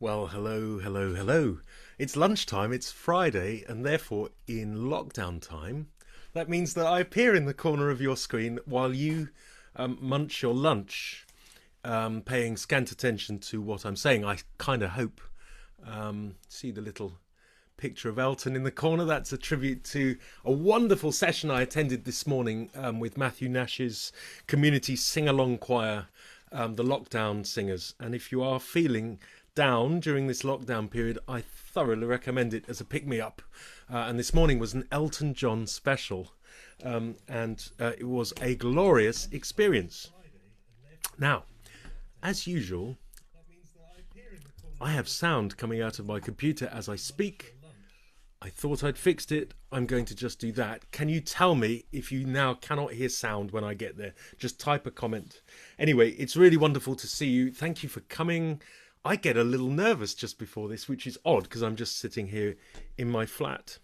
Well, hello, hello, hello. It's lunchtime, it's Friday, and therefore in lockdown time. That means that I appear in the corner of your screen while you munch your lunch, paying scant attention to what I'm saying. I kind of hope. See the little picture of Elton in the corner. That's a tribute to a wonderful session I attended this morning with Matthew Nash's community sing-along choir, the Lockdown Singers. And if you are feeling down during this lockdown period, I thoroughly recommend it as a pick-me-up. And this morning was an Elton John special, and it was a glorious experience. Now, as usual, I have sound coming out of my computer as I speak. I thought I'd fixed it. I'm going to just do that. Can you tell me if you now cannot hear sound when I get there? Just type a comment. Anyway, it's really wonderful to see you. Thank you for coming. I get a little nervous just before this, which is odd because I'm just sitting here in my flat.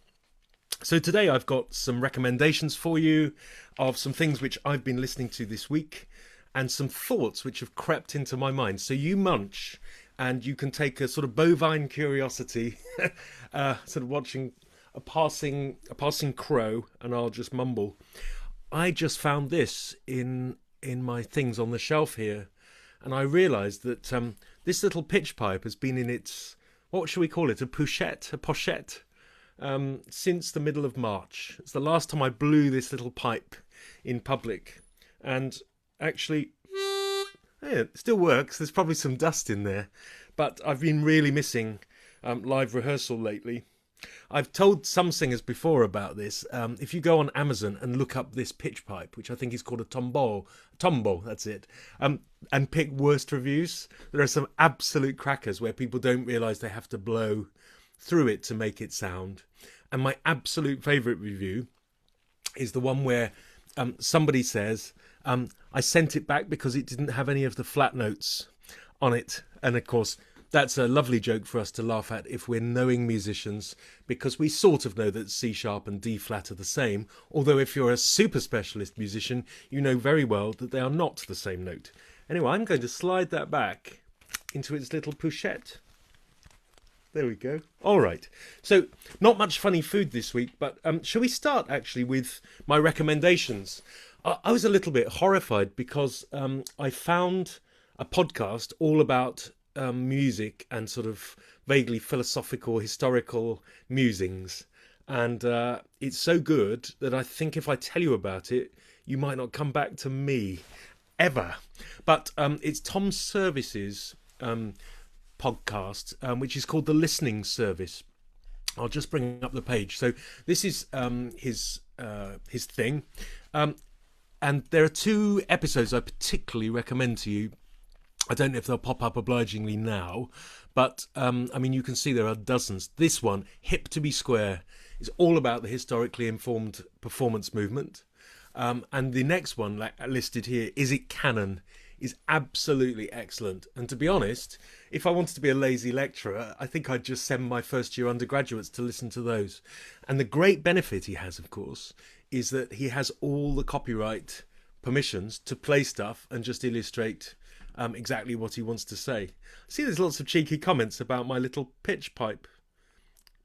So today I've got some recommendations for you of some things which I've been listening to this week and some thoughts which have crept into my mind. So you munch and you can take a sort of bovine curiosity, sort of watching a passing crow, and I'll just mumble. I just found this in my things on the shelf here, and I realised that this little pitch pipe has been in its, what should we call it, a pochette, since the middle of March. It's the last time I blew this little pipe in public, and actually, yeah, it still works. There's probably some dust in there, but I've been really missing live rehearsal lately. I've told some singers before about this. If you go on Amazon and look up this pitch pipe, which I think is called a tombo, that's it, and pick worst reviews, there are some absolute crackers where people don't realise they have to blow through it to make it sound. And my absolute favourite review is the one where somebody says, I sent it back because it didn't have any of the flat notes on it. And of course, that's a lovely joke for us to laugh at if we're knowing musicians, because we sort of know that C sharp and D flat are the same. Although if you're a super specialist musician, you know very well that they are not the same note. Anyway, I'm going to slide that back into its little pochette. There we go. All right. So not much funny food this week, but shall we start actually with my recommendations? I was a little bit horrified because I found a podcast all about music and sort of vaguely philosophical, historical musings. And it's so good that I think if I tell you about it, you might not come back to me ever. But it's Tom Service's podcast, which is called The Listening Service. I'll just bring up the page. So this is his thing. And there are two episodes I particularly recommend to you. I don't know if they'll pop up obligingly now, but I mean, you can see there are dozens. This one, HIPP to be Square, is all about the historically informed performance movement. And the next one, like listed here, Is It Canon, is absolutely excellent. And to be honest, if I wanted to be a lazy lecturer, I think I'd just send my first year undergraduates to listen to those. And the great benefit he has, of course, is that he has all the copyright permissions to play stuff and just illustrate exactly what he wants to say. I see there's lots of cheeky comments about my little pitch pipe.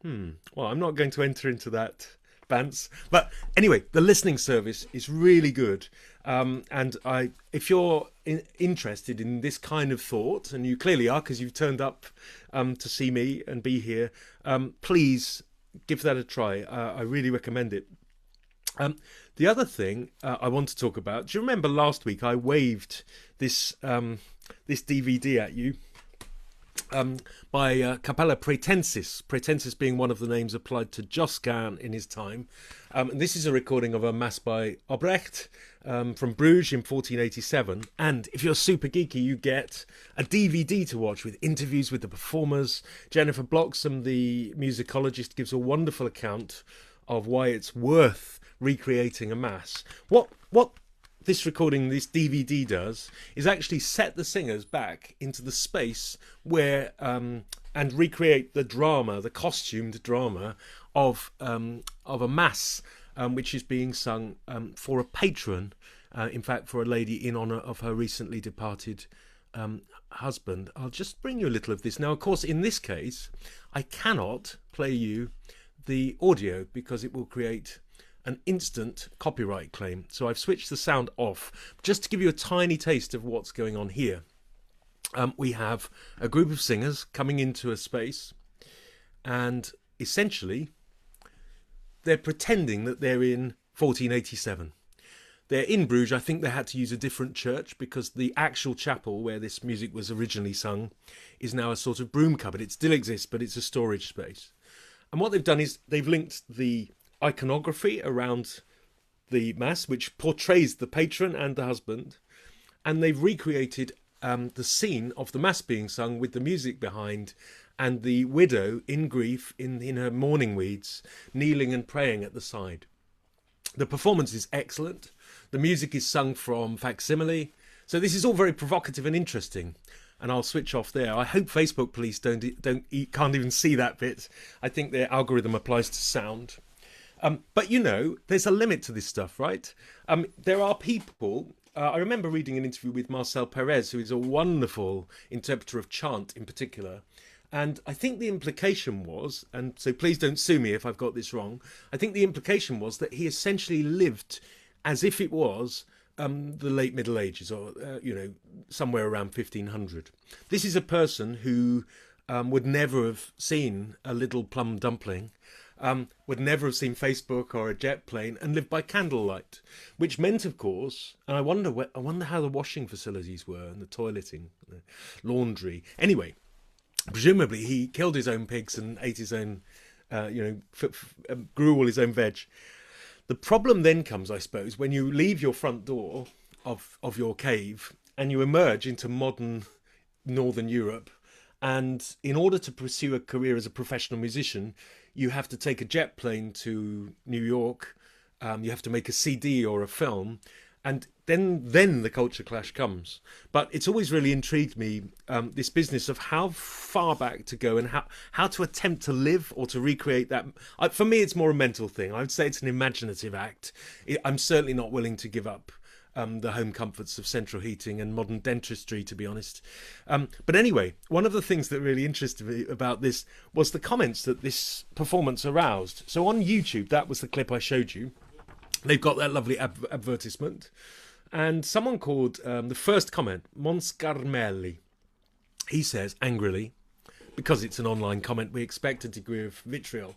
Well, I'm not going to enter into that, Bance. But anyway, the listening service is really good. And if you're interested in this kind of thought, and you clearly are because you've turned up to see me and be here, please give that a try. I really recommend it. The other thing I want to talk about, do you remember last week I waved this DVD at you by Cappella Pratensis, Pratensis being one of the names applied to Josquin in his time. And this is a recording of a mass by Obrecht from Bruges in 1487. And if you're super geeky, you get a DVD to watch with interviews with the performers. Jennifer Bloxham, the musicologist, gives a wonderful account of why it's worth recreating a mass. What this recording, this DVD does, is actually set the singers back into the space where and recreate the drama, the costumed drama of a mass which is being sung for a patron, in fact for a lady in honour of her recently departed husband, I'll just bring you a little of this. Now, of course, in this case, I cannot play you the audio because it will create an instant copyright claim. So I've switched the sound off just to give you a tiny taste of what's going on here. We have a group of singers coming into a space, and essentially they're pretending that they're in 1487. They're in Bruges. I think they had to use a different church because the actual chapel where this music was originally sung is now a sort of broom cupboard. It still exists, but it's a storage space. And what they've done is they've linked the iconography around the mass, which portrays the patron and the husband, and they've recreated the scene of the mass being sung with the music behind and the widow in grief in her mourning weeds kneeling and praying at the side. The performance is excellent. The music is sung from facsimile. So this is all very provocative and interesting. And I'll switch off there. I hope Facebook police can't even see that bit. I think their algorithm applies to sound. But, you know, there's a limit to this stuff, right? There are people... I remember reading an interview with Marcel Perez, who is a wonderful interpreter of chant in particular. And I think the implication was, and so please don't sue me if I've got this wrong, I think the implication was that he essentially lived as if it was the late Middle Ages, or, somewhere around 1500. This is a person who would never have seen a little plum dumpling, would never have seen Facebook or a jet plane, and lived by candlelight, which meant, of course, and I wonder how the washing facilities were, and the toileting, the laundry. Anyway, presumably he killed his own pigs and ate his own, grew all his own veg. The problem then comes, I suppose, when you leave your front door of your cave and you emerge into modern Northern Europe. And in order to pursue a career as a professional musician, you have to take a jet plane to New York. You have to make a CD or a film. And then the culture clash comes. But it's always really intrigued me, this business of how far back to go and how to attempt to live or to recreate that. For me, it's more a mental thing. I would say it's an imaginative act. I'm certainly not willing to give up the home comforts of central heating and modern dentistry, to be honest. But anyway, one of the things that really interested me about this was the comments that this performance aroused. So on YouTube, that was the clip I showed you. They've got that lovely advertisement. And someone called, the first comment, Monscarmelli, he says angrily, because it's an online comment, we expect a degree of vitriol.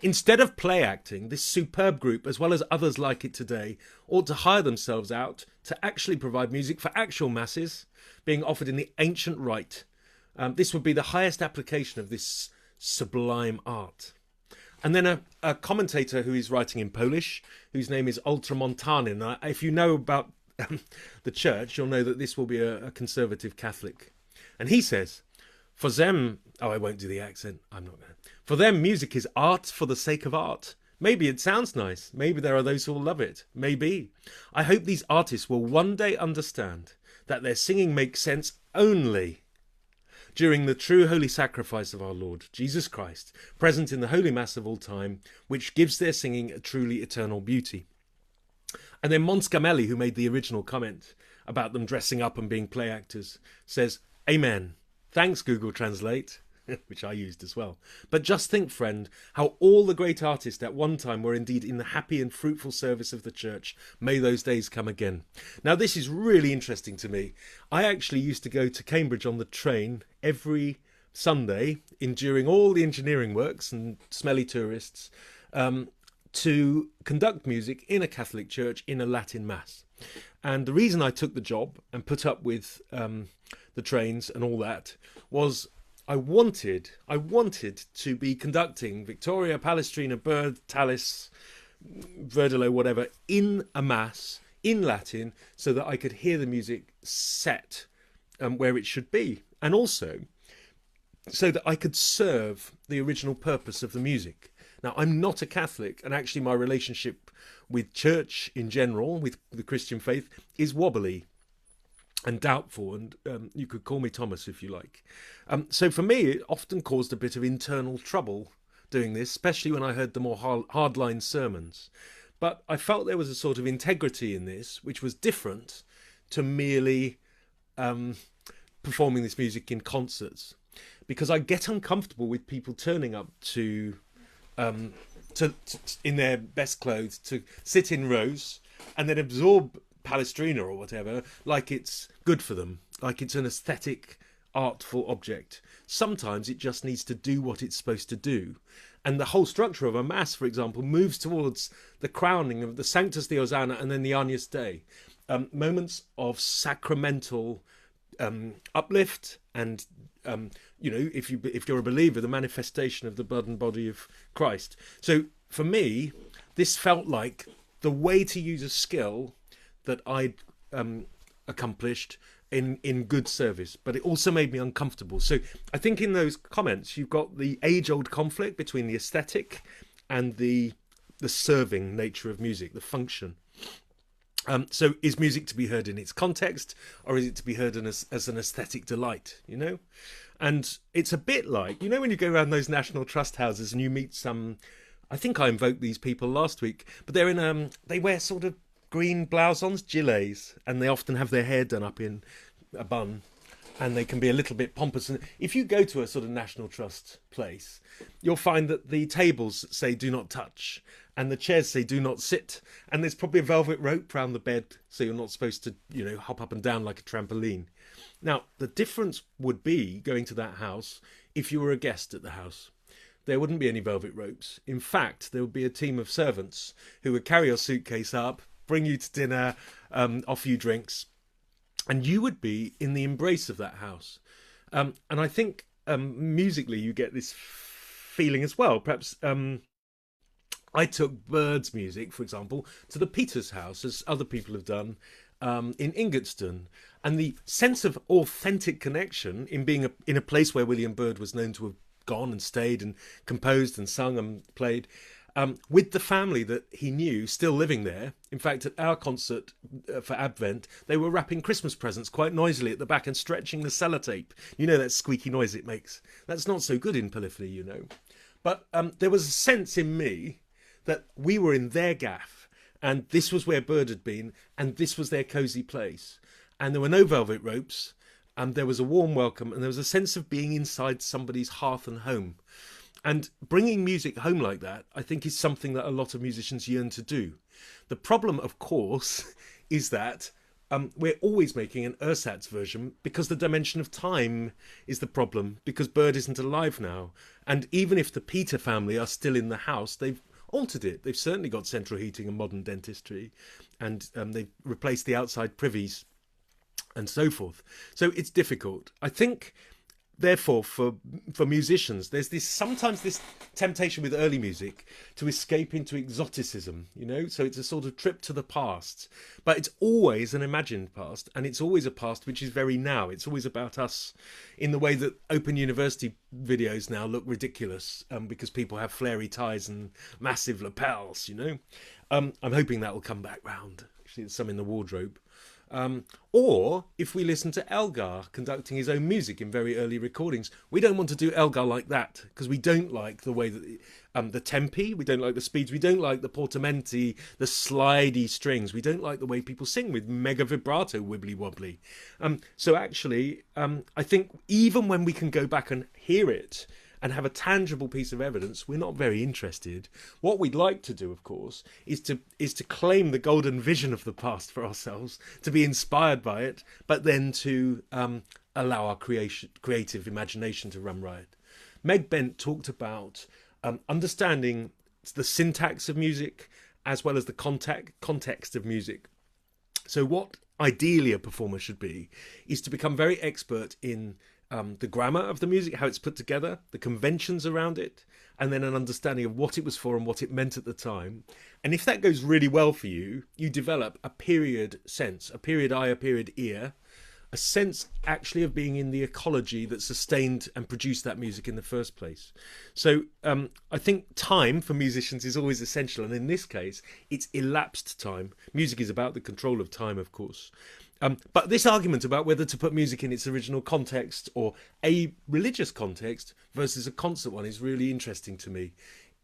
Instead of play acting, this superb group, as well as others like it today, ought to hire themselves out to actually provide music for actual masses being offered in the ancient rite. This would be the highest application of this sublime art. And then a commentator who is writing in Polish, whose name is Ultramontanin. If you know about the church, you'll know that this will be a conservative Catholic. And he says, for them... Oh, I won't do the accent. I'm not going to. For them, music is art for the sake of art. Maybe it sounds nice. Maybe there are those who will love it. Maybe. I hope these artists will one day understand that their singing makes sense only during the true holy sacrifice of our Lord, Jesus Christ, present in the Holy Mass of all time, which gives their singing a truly eternal beauty. And then Monscarmelli, who made the original comment about them dressing up and being play actors, says, Amen. Thanks, Google Translate, which I used as well. But just think, friend, how all the great artists at one time were indeed in the happy and fruitful service of the church. May those days come again. Now, this is really interesting to me. I actually used to go to Cambridge on the train every Sunday, enduring all the engineering works and smelly tourists, to conduct music in a Catholic church in a Latin Mass. And the reason I took the job and put up with the trains and all that was I wanted to be conducting Victoria, Palestrina, Bird, Tallis, Verdelot, whatever, in a Mass in Latin so that I could hear the music set where it should be. And also so that I could serve the original purpose of the music. Now, I'm not a Catholic, and actually my relationship with church in general, with the Christian faith, is wobbly and doubtful, and you could call me Thomas if you like. So for me, it often caused a bit of internal trouble doing this, especially when I heard the more hardline sermons. But I felt there was a sort of integrity in this, which was different to merely performing this music in concerts, because I get uncomfortable with people turning up um, to in their best clothes to sit in rows and then absorb Palestrina or whatever like it's good for them, like it's an aesthetic, artful object. Sometimes it just needs to do what it's supposed to do. And the whole structure of a mass, for example, moves towards the crowning of the Sanctus de Hosanna and then the Agnus Dei, moments of sacramental uplift and if you're a believer, the manifestation of the blood and body of Christ. So for me, this felt like the way to use a skill that I'd accomplished in good service, but it also made me uncomfortable. So I think in those comments you've got the age-old conflict between the aesthetic and the serving nature of music, the function. So is music to be heard in its context, or is it to be heard as an aesthetic delight, And it's a bit like, when you go around those National Trust houses and you meet some, I think I invoked these people last week, but they're in, they wear sort of green blousons, gilets, and they often have their hair done up in a bun, and they can be a little bit pompous. And if you go to a sort of National Trust place, you'll find that the tables say do not touch, and the chairs say do not sit, and there's probably a velvet rope around the bed, so you're not supposed to, hop up and down like a trampoline. Now, the difference would be going to that house if you were a guest at the house. There wouldn't be any velvet ropes. In fact, there would be a team of servants who would carry your suitcase up, bring you to dinner, offer you drinks, and you would be in the embrace of that house. And I think musically you get this feeling as well. Perhaps I took Bird's music, for example, to the Peters house, as other people have done in Ingatstone. And the sense of authentic connection in being in a place where William Byrd was known to have gone and stayed and composed and sung and played, with the family that he knew still living there. In fact, at our concert for Advent, they were wrapping Christmas presents quite noisily at the back and stretching the sellotape. That squeaky noise it makes. That's not so good in polyphony, But there was a sense in me that we were in their gaff, and this was where Byrd had been, and this was their cosy place. And there were no velvet ropes, and there was a warm welcome, and there was a sense of being inside somebody's hearth and home. And bringing music home like that, I think, is something that a lot of musicians yearn to do. The problem, of course, is that we're always making an ersatz version because the dimension of time is the problem, because Byrd isn't alive now. And even if the Peter family are still in the house, they've altered it. They've certainly got central heating and modern dentistry, and they've replaced the outside privies and so forth. So it's difficult. I think, therefore, for musicians, there's sometimes this temptation with early music to escape into exoticism, so it's a sort of trip to the past, but it's always an imagined past, and it's always a past which is very now. It's always about us, in the way that Open University videos now look ridiculous because people have flary ties and massive lapels, I'm hoping that will come back round. Actually, there's some in the wardrobe. Or if we listen to Elgar conducting his own music in very early recordings, we don't want to do Elgar like that, because we don't like the way that the tempi, we don't like the speeds, we don't like the portamenti, the slidey strings, we don't like the way people sing with mega vibrato wibbly wobbly. So actually, I think even when we can go back and hear it and have a tangible piece of evidence, we're not very interested. What we'd like to do, of course, is to claim the golden vision of the past for ourselves, to be inspired by it, but then to allow our creative imagination to run riot. Meg Bent talked about understanding the syntax of music as well as the context of music. So what ideally a performer should be is to become very expert in the grammar of the music, how it's put together, the conventions around it, and then an understanding of what it was for and what it meant at the time. And if that goes really well for you, you develop a period sense, a period eye, a period ear, a sense actually of being in the ecology that sustained and produced that music in the first place. So I think time for musicians is always essential, and in this case it's elapsed time. Music is about the control of time, of course. But this argument about whether to put music in its original context or a religious context versus a concert one is really interesting to me.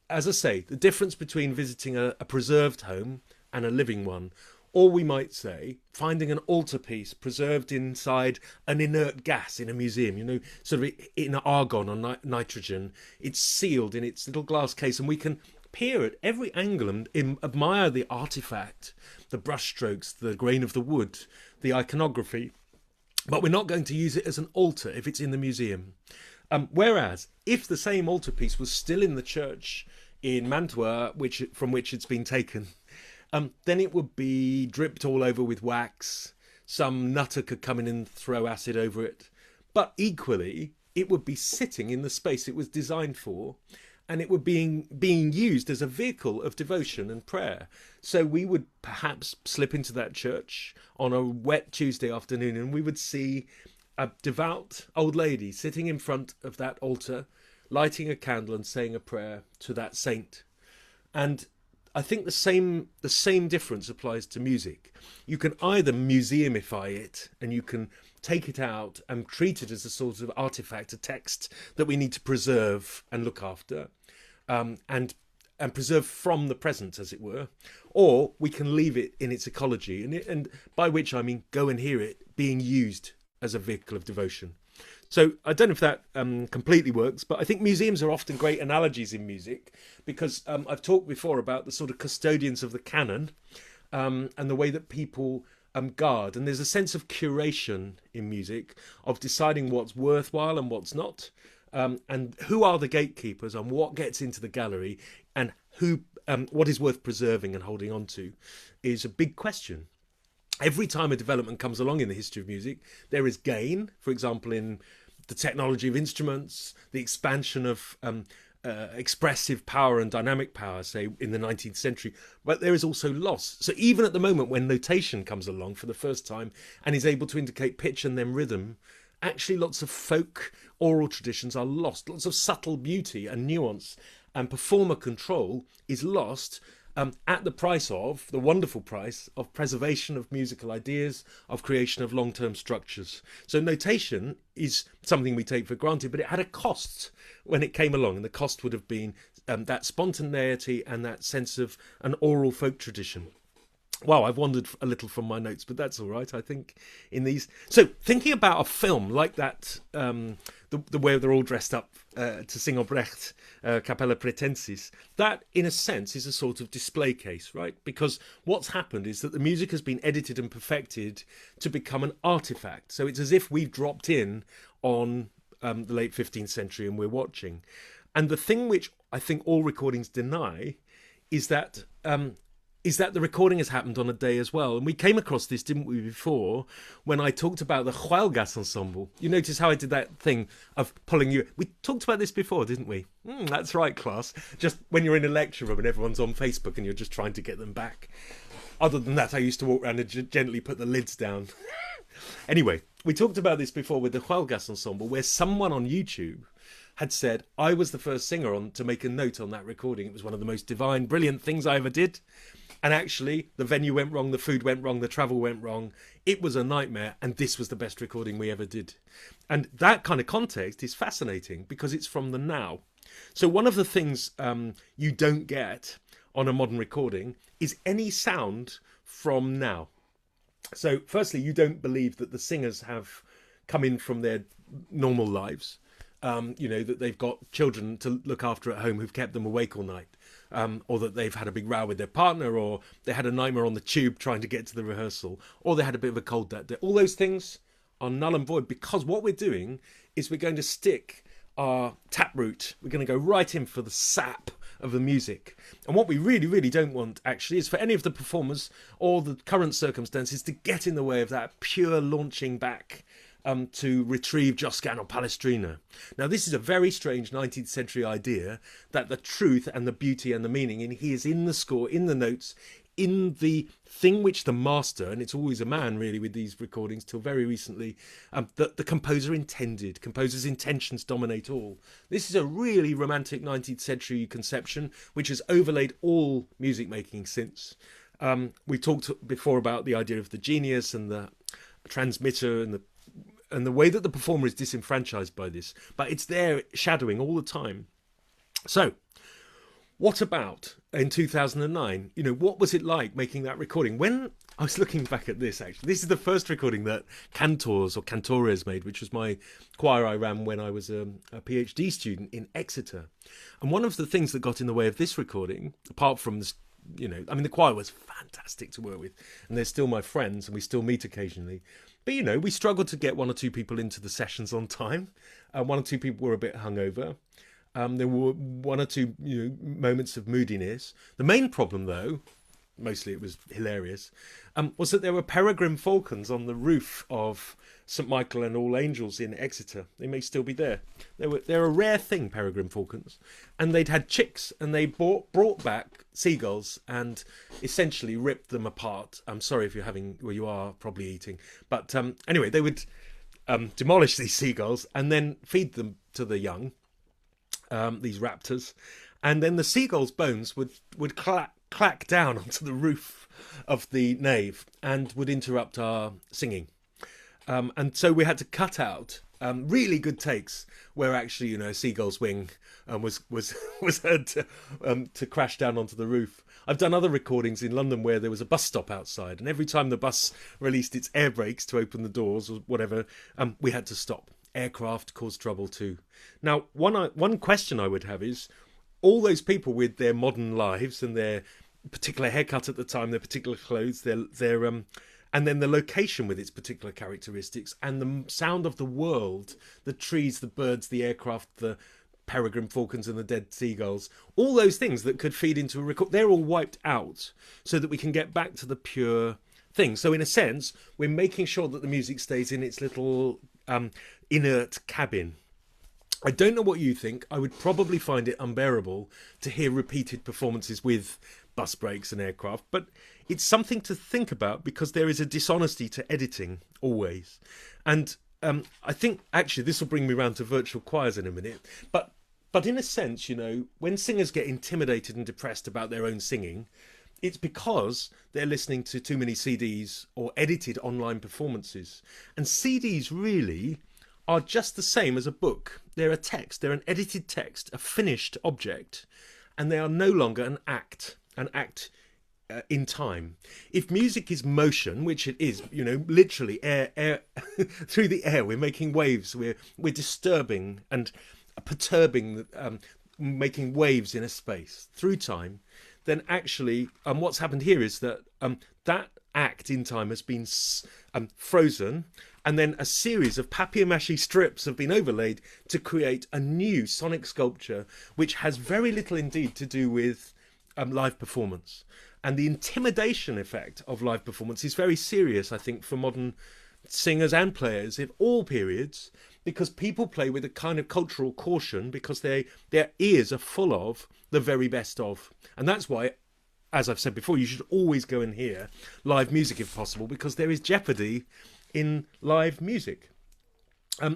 As I say, the difference between visiting a preserved home and a living one Or we might say finding an altarpiece preserved inside an inert gas in a museum, sort of in argon or nitrogen. It's sealed in its little glass case, and we can peer at every angle and admire the artifact, the brushstrokes, the grain of the wood, the iconography. But we're not going to use it as an altar if it's in the museum. Whereas, if the same altarpiece was still in the church in Mantua, from which it's been taken, then it would be dripped all over with wax. Some nutter could come in and throw acid over it. But equally, it would be sitting in the space it was designed for, and it would be being used as a vehicle of devotion and prayer. So we would perhaps slip into that church on a wet Tuesday afternoon, and we would see a devout old lady sitting in front of that altar, lighting a candle and saying a prayer to that saint. And I think the same difference applies to music. You can either museumify it, and you can take it out and treat it as a sort of artifact, a text that we need to preserve and look after, and preserve from the present, as it were. Or we can leave it in its ecology, and by which I mean go and hear it being used as a vehicle of devotion. So I don't know if that completely works, but I think museums are often great analogies in music, because I've talked before about the sort of custodians of the canon, and the way that people guard. And there's a sense of curation in music, of deciding what's worthwhile and what's not, and who are the gatekeepers and what gets into the gallery, and what is worth preserving and holding on to is a big question. Every time a development comes along in the history of music, there is gain, for example, in the technology of instruments, the expansion of expressive power and dynamic power, say, in the 19th century. But there is also loss. So even at the moment when notation comes along for the first time and is able to indicate pitch and then rhythm, actually lots of folk oral traditions are lost. Lots of subtle beauty and nuance and performer control is lost, at the price of, the wonderful price of preservation of musical ideas, of creation of long-term structures. So notation is something we take for granted, but it had a cost when it came along, and the cost would have been that spontaneity and that sense of an oral folk tradition. Wow, I've wandered a little from my notes, but that's all right, I think, in these. So thinking about a film like that, the way they're all dressed up to sing Brecht, Cappella Pratensis, that, in a sense, is a sort of display case, right? Because what's happened is that the music has been edited and perfected to become an artifact. So it's as if we've dropped in on the late 15th century and we're watching. And the thing which I think all recordings deny is that the recording has happened on a day as well. And we came across this, didn't we, before, when I talked about the Huelgas ensemble. You notice how I did that thing of pulling you. We talked about this before, didn't we? That's right, class. Just when you're in a lecture room and everyone's on Facebook and you're just trying to get them back. Other than that, I used to walk around and gently put the lids down. Anyway, we talked about this before with the Huelgas ensemble, where someone on YouTube had said, I was the first singer to make a note on that recording. It was one of the most divine, brilliant things I ever did. And actually, the venue went wrong, the food went wrong, the travel went wrong. It was a nightmare, and this was the best recording we ever did. And that kind of context is fascinating because it's from the now. So one of the things you don't get on a modern recording is any sound from now. So firstly, you don't believe that the singers have come in from their normal lives. That they've got children to look after at home who've kept them awake all night. Or that they've had a big row with their partner, or they had a nightmare on the tube trying to get to the rehearsal, or they had a bit of a cold that day. All those things are null and void, because what we're doing is we're going to stick our taproot. We're going to go right in for the sap of the music. And what we really, really don't want, actually, is for any of the performers or the current circumstances to get in the way of that pure launching back to retrieve Josquin or Palestrina. Now, this is a very strange 19th century idea that the truth and the beauty and the meaning is in the score, in the notes, in the thing which the master, and it's always a man really with these recordings till very recently, that the composer intended. Composer's intentions dominate all. This is a really romantic 19th century conception which has overlaid all music making since. We talked before about the idea of the genius and the transmitter and the way that the performer is disenfranchised by this, but it's there shadowing all the time. So, what about in 2009? What was it like making that recording? When I was looking back at this actually. This is the first recording that Cantors or Cantores made, which was my choir I ran when I was a PhD student in Exeter. And one of the things that got in the way of this recording, apart from this, I mean, the choir was fantastic to work with, and they're still my friends, and we still meet occasionally. But we struggled to get one or two people into the sessions on time. One or two people were a bit hungover. There were one or two moments of moodiness. The main problem, though, mostly it was hilarious, was that there were peregrine falcons on the roof of St Michael and All Angels in Exeter. They may still be there. They're a rare thing, peregrine falcons, and they'd had chicks, and they brought back seagulls and essentially ripped them apart. I'm sorry if you're you are probably eating, but anyway, they would demolish these seagulls and then feed them to the young, these raptors, and then the seagulls' bones would clack down onto the roof of the nave and would interrupt our singing. And so we had to cut out really good takes where actually, a seagull's wing was heard to crash down onto the roof. I've done other recordings in London where there was a bus stop outside, and every time the bus released its air brakes to open the doors or whatever, we had to stop. Aircraft caused trouble too. Now, one question I would have is, all those people with their modern lives and their particular haircut at the time, their particular clothes, their and then the location with its particular characteristics and the sound of the world, the trees, the birds, the aircraft, the peregrine falcons and the dead seagulls, all those things that could feed into a record, they're all wiped out so that we can get back to the pure thing. So in a sense, we're making sure that the music stays in its little inert cabin. I don't know what you think. I would probably find it unbearable to hear repeated performances with bus brakes and aircraft, but it's something to think about because there is a dishonesty to editing always. And I think actually this will bring me round to virtual choirs in a minute, but in a sense, when singers get intimidated and depressed about their own singing, it's because they're listening to too many CDs or edited online performances. And CDs really are just the same as a book. They're a text, they're an edited text, a finished object, and they are no longer an act in time. If music is motion, which it is, literally air through the air, we're making waves, we're disturbing and perturbing, making waves in a space through time, then actually what's happened here is that that act in time has been frozen, and then a series of papier-mâché strips have been overlaid to create a new sonic sculpture, which has very little indeed to do with live performance. And the intimidation effect of live performance is very serious, I think, for modern singers and players of all periods, because people play with a kind of cultural caution because their ears are full of the very best of. And that's why, as I've said before, you should always go and hear live music if possible, because there is jeopardy in live music. I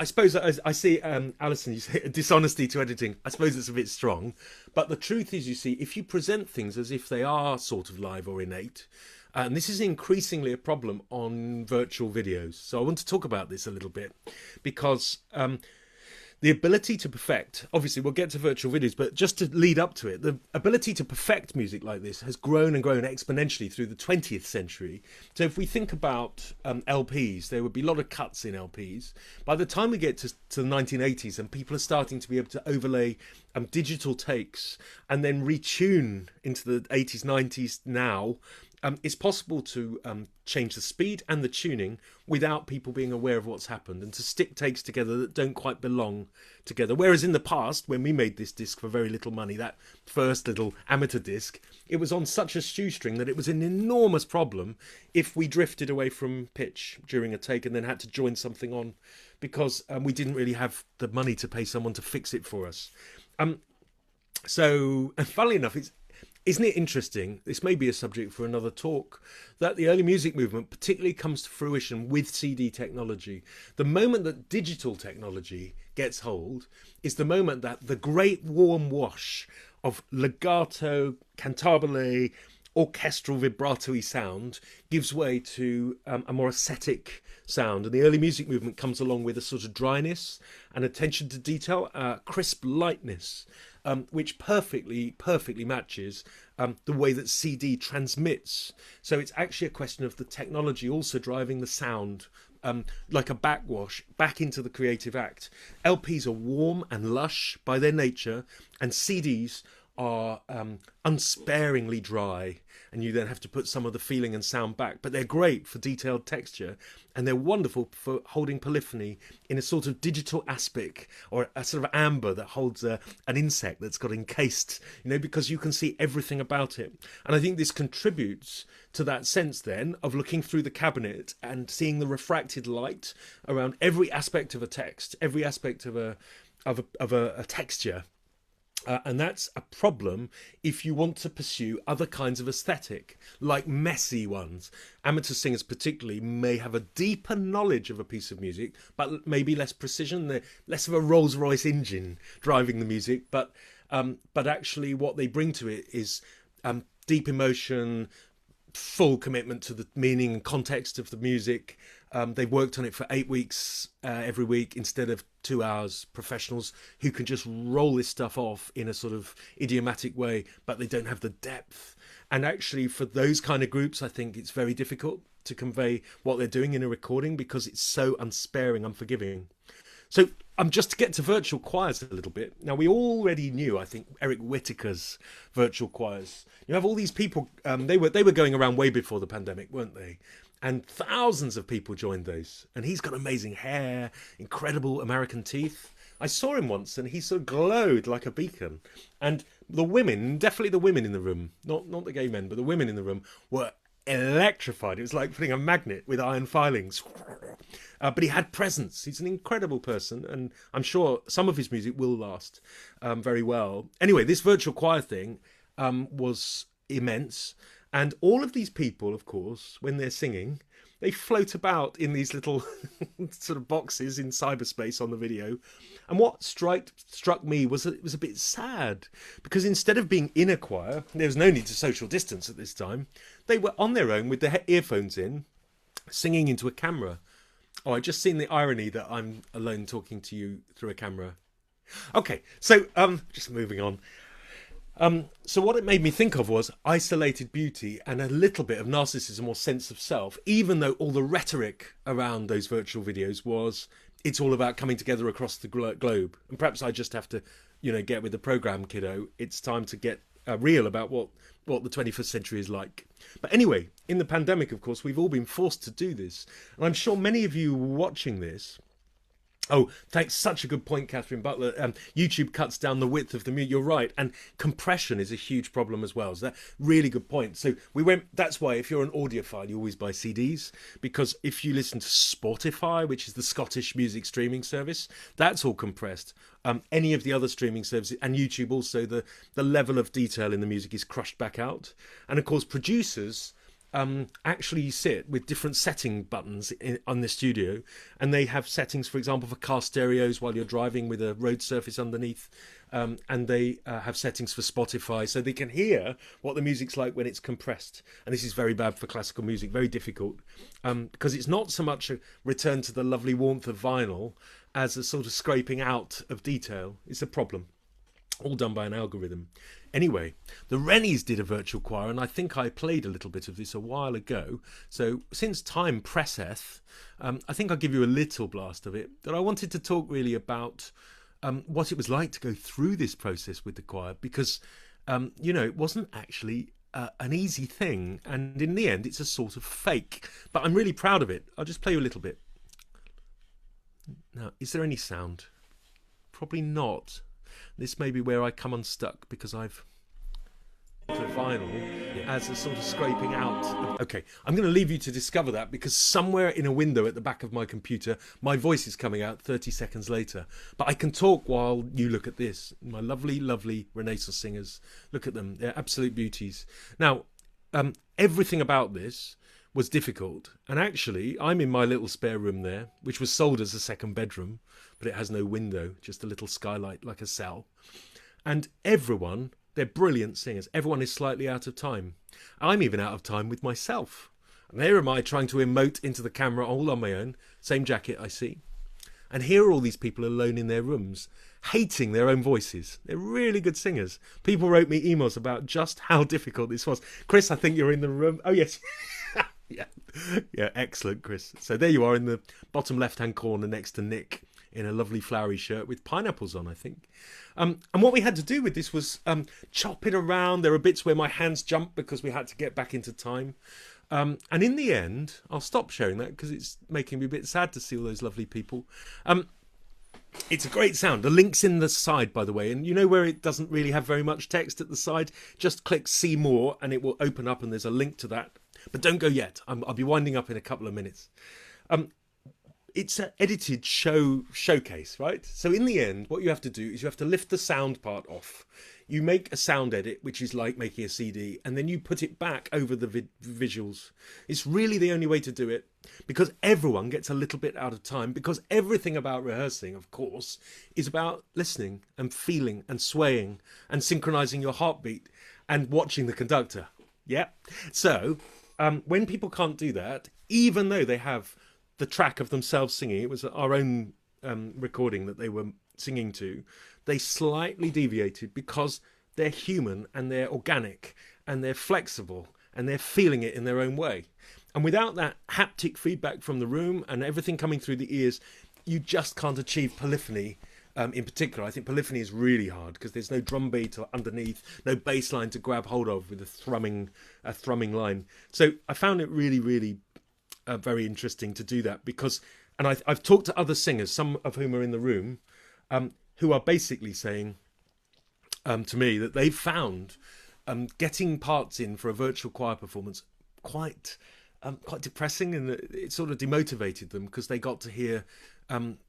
suppose I see, Alison, you say dishonesty to editing. I suppose it's a bit strong, but the truth is, you see, if you present things as if they are sort of live or innate, and this is increasingly a problem on virtual videos. So I want to talk about this a little bit, because the ability to perfect, obviously we'll get to virtual videos, but just to lead up to it, the ability to perfect music like this has grown and grown exponentially through the 20th century. So if we think about LPs, there would be a lot of cuts in LPs. By the time we get to the 1980s and people are starting to be able to overlay digital takes and then retune into the 80s, 90s now, it's possible to change the speed and the tuning without people being aware of what's happened, and to stick takes together that don't quite belong together. Whereas in the past, when we made this disc for very little money, that first little amateur disc, it was on such a shoestring that it was an enormous problem if we drifted away from pitch during a take and then had to join something on, because we didn't really have the money to pay someone to fix it for us. So, funnily enough, isn't it interesting, this may be a subject for another talk, that the early music movement particularly comes to fruition with CD technology. The moment that digital technology gets hold is the moment that the great warm wash of legato, cantabile, orchestral vibrato-y sound gives way to a more ascetic sound. And the early music movement comes along with a sort of dryness and attention to detail, crisp lightness, which perfectly matches the way that CD transmits. So it's actually a question of the technology also driving the sound, like a backwash back into the creative act. LPs are warm and lush by their nature, and CDs are unsparingly dry, and you then have to put some of the feeling and sound back. But they're great for detailed texture, and they're wonderful for holding polyphony in a sort of digital aspic, or a sort of amber that holds an insect that's got encased, because you can see everything about it. And I think this contributes to that sense then of looking through the cabinet and seeing the refracted light around every aspect of a text, every aspect of a texture. And that's a problem if you want to pursue other kinds of aesthetic, like messy ones. Amateur singers particularly may have a deeper knowledge of a piece of music, but maybe less precision. They're less of a Rolls-Royce engine driving the music, but actually what they bring to it is deep emotion, full commitment to the meaning and context of the music. They've worked on it for 8 weeks every week instead of 2 hours. Professionals who can just roll this stuff off in a sort of idiomatic way, but they don't have the depth. And actually for those kind of groups, I think it's very difficult to convey what they're doing in a recording because it's so unsparing, unforgiving. So just to get to virtual choirs a little bit. Now, we already knew, I think, Eric Whittaker's virtual choirs. You have all these people, they were going around way before the pandemic, weren't they? And thousands of people joined those. And he's got amazing hair, incredible American teeth. I saw him once and he sort of glowed like a beacon. And the women, definitely the women in the room, not the gay men, but the women in the room were electrified. It was like putting a magnet with iron filings. But he had presence. He's an incredible person, and I'm sure some of his music will last very well. Anyway, this virtual choir thing was immense. And all of these people, of course, when they're singing, they float about in these little sort of boxes in cyberspace on the video. And what struck me was that it was a bit sad, because instead of being in a choir, there was no need to social distance at this time. They were on their own with their earphones in, singing into a camera. Oh, I just seen the irony that I'm alone talking to you through a camera. Okay, so just moving on. So what it made me think of was isolated beauty and a little bit of narcissism or sense of self, even though all the rhetoric around those virtual videos was it's all about coming together across the globe. And perhaps I just have to, get with the program, kiddo. It's time to get real about what the 21st century is like. But anyway, in the pandemic, of course, we've all been forced to do this. And I'm sure many of you watching this. Oh, thanks. Such a good point, Catherine Butler. YouTube cuts down the width of the mute. You're right. And compression is a huge problem as well. So that really good point. So that's why if you're an audiophile, you always buy CDs, because if you listen to Spotify, which is the Scottish music streaming service, that's all compressed. Any of the other streaming services and YouTube also, the level of detail in the music is crushed back out. And of course, producers actually sit with different setting buttons on the studio, and they have settings, for example, for car stereos while you're driving with a road surface underneath, and they have settings for Spotify so they can hear what the music's like when it's compressed. And this is very bad for classical music, very difficult, because it's not so much a return to the lovely warmth of vinyl as a sort of scraping out of detail. It's a problem, all done by an algorithm. Anyway, the Rennies did a virtual choir, and I think I played a little bit of this a while ago. So since time presseth, I think I'll give you a little blast of it. But I wanted to talk really about what it was like to go through this process with the choir, because, it wasn't actually an easy thing. And in the end, it's a sort of fake. But I'm really proud of it. I'll just play you a little bit. Now, is there any sound? Probably not. This may be where I come unstuck, because I've put vinyl as a sort of scraping out. Okay, I'm going to leave you to discover that, because somewhere in a window at the back of my computer, my voice is coming out 30 seconds later. But I can talk while you look at this. My lovely, lovely Renaissance singers. Look at them. They're absolute beauties. Now, everything about this was difficult. And actually, I'm in my little spare room there, which was sold as a second bedroom, but it has no window, just a little skylight like a cell. And everyone, they're brilliant singers. Everyone is slightly out of time. I'm even out of time with myself. And there am I trying to emote into the camera all on my own. Same jacket, I see. And here are all these people alone in their rooms, hating their own voices. They're really good singers. People wrote me emails about just how difficult this was. Chris, I think you're in the room. Oh, yes. Yeah, excellent, Chris. So there you are in the bottom left-hand corner next to Nick in a lovely flowery shirt with pineapples on, I think. And what we had to do with this was chop it around. There are bits where my hands jumped because we had to get back into time. And in the end, I'll stop sharing that because it's making me a bit sad to see all those lovely people. It's a great sound. The link's in the side, by the way. And you know where it doesn't really have very much text at the side? Just click see more and it will open up and there's a link to that. But don't go yet. I'll be winding up in a couple of minutes. It's an edited showcase, right? So in the end, what you have to do is you have to lift the sound part off. You make a sound edit, which is like making a CD, and then you put it back over the visuals. It's really the only way to do it, because everyone gets a little bit out of time, because everything about rehearsing, of course, is about listening and feeling and swaying and synchronizing your heartbeat and watching the conductor. Yeah. So when people can't do that, even though they have the track of themselves singing, it was our own recording that they were singing to, they slightly deviated because they're human and they're organic and they're flexible and they're feeling it in their own way. And without that haptic feedback from the room and everything coming through the ears, you just can't achieve polyphony. In particular, I think polyphony is really hard because there's no drum beat or underneath, no bass line to grab hold of with a thrumming line. So I found it really, really very interesting to do that because, and I've talked to other singers, some of whom are in the room, who are basically saying to me that they've found getting parts in for a virtual choir performance quite depressing, and it sort of demotivated them because they got to hear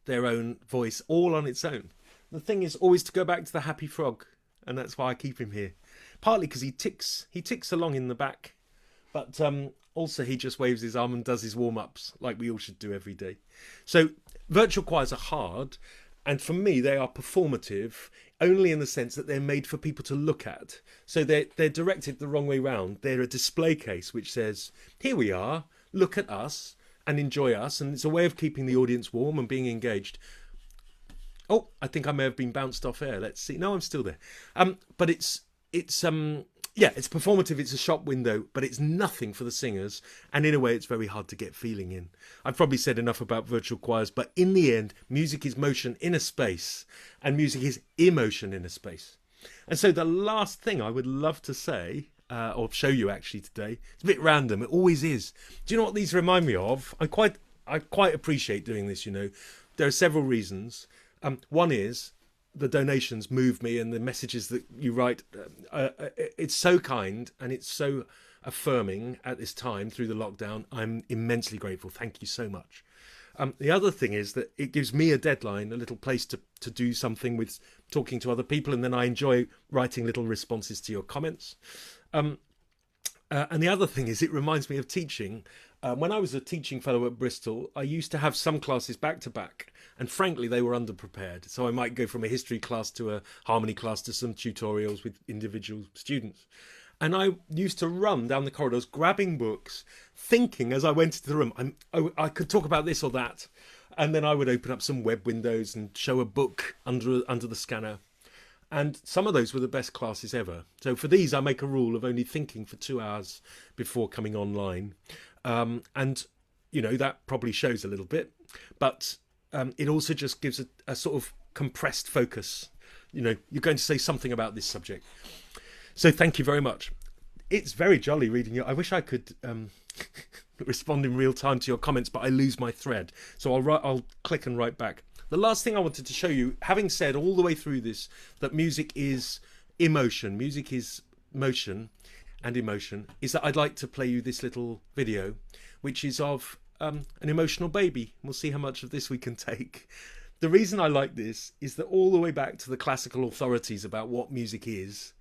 their own voice all on its own. The thing is always to go back to the happy frog, and that's why I keep him here. Partly because he ticks along in the back, but also he just waves his arm and does his warm-ups like we all should do every day. So virtual choirs are hard, and for me they are performative only in the sense that they're made for people to look at. So they're directed the wrong way round. They're a display case which says, here we are, look at us and enjoy us, and it's a way of keeping the audience warm and being engaged. Oh, I think I may have been bounced off air. Let's see. No, I'm still there. But it's performative. It's a shop window, but it's nothing for the singers. And in a way, it's very hard to get feeling in. I've probably said enough about virtual choirs, but in the end, music is motion in a space and music is emotion in a space. And so the last thing I would love to say, or show you actually today, it's a bit random. It always is. Do you know what these remind me of? I quite appreciate doing this, you know. There are several reasons. One is the donations move me, and the messages that you write, it's so kind and it's so affirming at this time through the lockdown. I'm immensely grateful. Thank you so much. The other thing is that it gives me a deadline, a little place to do something with talking to other people, and then I enjoy writing little responses to your comments. And the other thing is it reminds me of teaching. When I was a teaching fellow at Bristol, I used to have some classes back to back, and frankly they were underprepared. So I might go from a history class to a harmony class to some tutorials with individual students. And I used to run down the corridors grabbing books, thinking as I went into the room, I could talk about this or that. And then I would open up some web windows and show a book under the scanner. And some of those were the best classes ever. So for these, I make a rule of only thinking for 2 hours before coming online. And, you know, that probably shows a little bit. But it also just gives a sort of compressed focus. You know, you're going to say something about this subject. So thank you very much. It's very jolly reading you. I wish I could respond in real time to your comments, but I lose my thread. So I'll click and write back. The last thing I wanted to show you, having said all the way through this that music is emotion, music is motion and emotion, is that I'd like to play you this little video, which is of an emotional baby. We'll see how much of this we can take. The reason I like this is that all the way back to the classical authorities about what music is,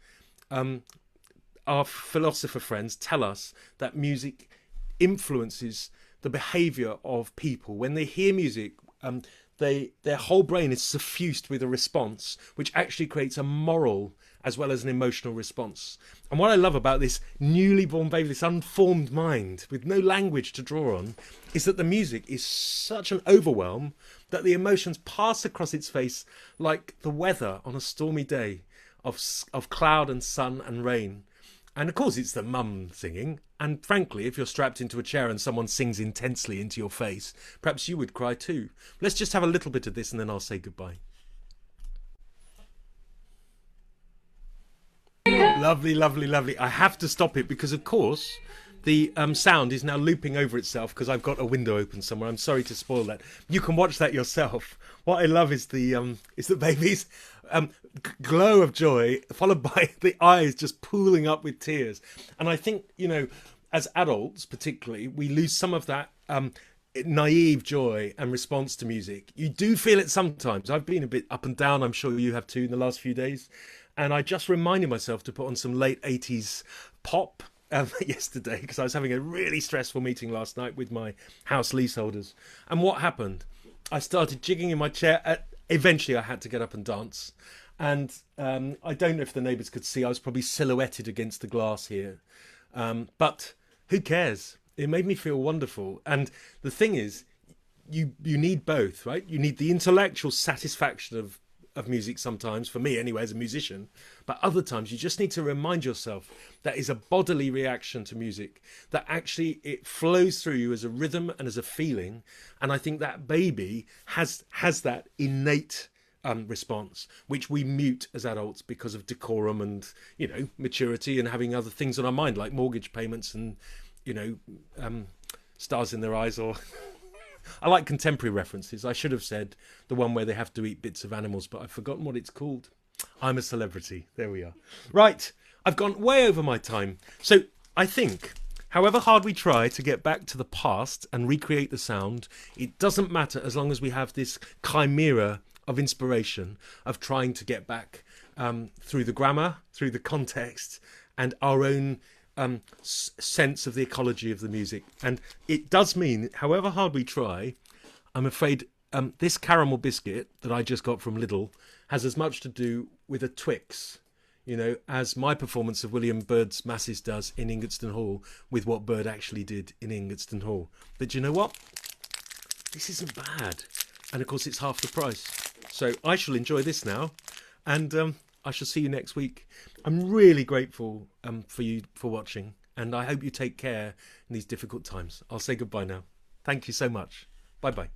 our philosopher friends tell us that music influences the behaviour of people. When they hear music, their whole brain is suffused with a response which actually creates a moral as well as an emotional response. And what I love about this newly born baby, this unformed mind with no language to draw on, is that the music is such an overwhelm that the emotions pass across its face like the weather on a stormy day of cloud and sun and rain. And of course it's the mum singing, and frankly, if you're strapped into a chair and someone sings intensely into your face, perhaps you would cry too. Let's just have a little bit of this and then I'll say goodbye. Lovely, lovely, lovely. I have to stop it because, of course, the sound is now looping over itself because I've got a window open somewhere. I'm sorry to spoil that. You can watch that yourself. What I love is the baby's glow of joy, followed by the eyes just pooling up with tears. And I think, you know, as adults particularly, we lose some of that naive joy and response to music. You do feel it sometimes. I've been a bit up and down, I'm sure you have too, in the last few days. And I just reminded myself to put on some late 80s pop yesterday because I was having a really stressful meeting last night with my house leaseholders. And what happened? I started jigging in my chair. Eventually I had to get up and dance. And I don't know if the neighbours could see, I was probably silhouetted against the glass here. But who cares? It made me feel wonderful. And the thing is, you need both, right? You need the intellectual satisfaction of music sometimes, for me anyway, as a musician, but other times you just need to remind yourself that is a bodily reaction to music, that actually it flows through you as a rhythm and as a feeling. And I think that baby has that innate response, which we mute as adults because of decorum and, you know, maturity and having other things on our mind like mortgage payments and, you know, stars in their eyes. Or I like contemporary references. I should have said the one where they have to eat bits of animals, but I've forgotten what it's called. I'm a celebrity. There we are. Right. I've gone way over my time. So I think, however hard we try to get back to the past and recreate the sound, it doesn't matter as long as we have this chimera of inspiration of trying to get back through the grammar, through the context, and our own sense of the ecology of the music. And it does mean, however hard we try, I'm afraid this caramel biscuit that I just got from Lidl has as much to do with a Twix, you know, as my performance of William Byrd's Masses does in Ingatestone Hall with what Byrd actually did in Ingatestone Hall. But you know what? This isn't bad. And of course it's half the price. So I shall enjoy this now, and I shall see you next week. I'm really grateful for you for watching, and I hope you take care in these difficult times. I'll say goodbye now. Thank you so much. Bye-bye.